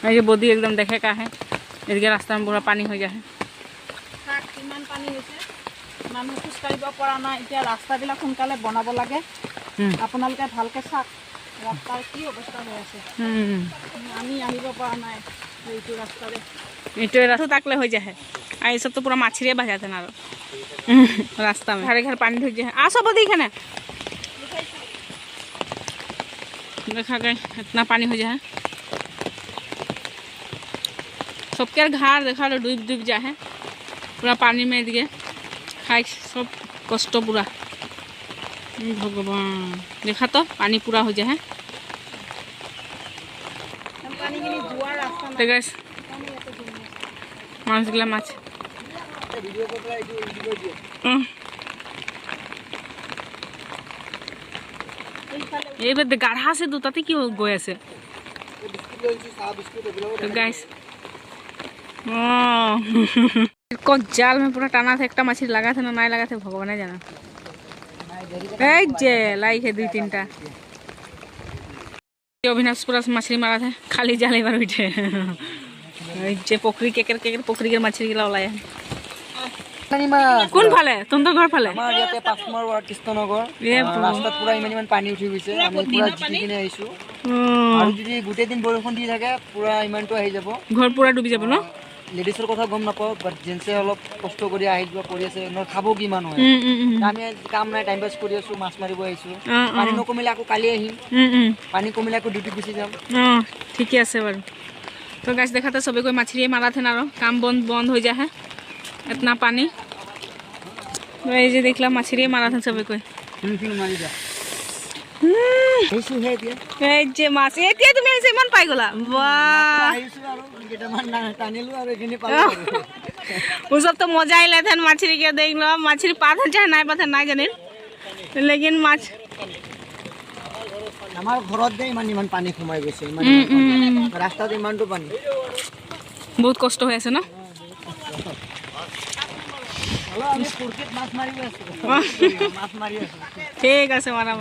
ये बदी एकदम देखे का है इधर रास्ता में पूरा पानी हो जाए किमान पानी হৈছে মানুহ খোজ কাঢ়িব পৰা নাই এতিয়া ৰাস্তাবিলাক সোনকালে বনাব লাগে আপোনালোকে ভালকে চাওক ৰাস্তাৰ কি অৱস্থা হৈ আছে আমি আহিব পৰা নাই এইটো ৰাস্তাৰে इटो रास्ता तकले हो जाए आ ये सब तो पूरा मछली बह जाते ना रास्ता में घर घर पानी ढुक जाए आ सब बदी खाने देखा गए इतना पानी हो जाए सबके घर देखा लो डूब डूब जाए पूरा पानी में दिए खाई सब कष्ट पूरा भगवान देखा तो पानी पूरा हो जाए माछ गला माछ ये बे गाढ़ा से दूताते क्यों गए से तो गाइस को जाल में पूरा टाना था एक मछली लगा था ना नहीं लगा था भगवान जाना जे लाइक है 2-3टा अविनाश पूरा मछली मारा था खाली जाल एक बार बैठे जे पोखरी के पोखरी के मछली गिला ओलाय কোন ফালে তন্তৰ ঘৰ ফালে আমাৰ ইয়াতে পাঁচমাৰ ৱাৰ্ড কৃষ্ণনগৰ ৰাস্তাত পুৰা ইমান পানী উঠি গৈছে আমি পুৰা জিকি কিনে আহিছো আৰু যদি গোটেই দিন বৰষুণ দি থাকে পুৰা ইমানটো আহি যাব ঘৰ পুৰা ডুবি যাব ন লেডিছৰ কথা গম নাপাও বাট জেন্সে অলপ কষ্ট কৰি আহি যোৱা কৰি আছে ন খাব কিমান হয় আমি কাম নাই টাইম পাছ কৰি আছো মাছ মাৰিব আহিছো পানী নকমিলে আকৌ কালি আহিম পানী কমিলে আকৌ ডিউটি গুচি যাম ঠিকই আছে বাৰু तो गाइस देखा था सभी कोई मछली मारा थे ना काम बंद हो जाए इतना पानी देखला मछली मारा था सभी कोई তুমি আহিছে ইমান পাই গলা वो सब तो मजा ही लेते मछली के देख लो मछली पाथे चाहे नहीं जाने लेकिन माछ আমাৰ ঘৰত যে ইমান পানী সোমাই গৈছে ৰাস্তাত ইমানটো পানী বহুত কষ্ট হৈ আছে ন আমি কুৰকেট মাছ মাৰি আছো মাছ মাৰি আছো ঠিক আছে মাৰা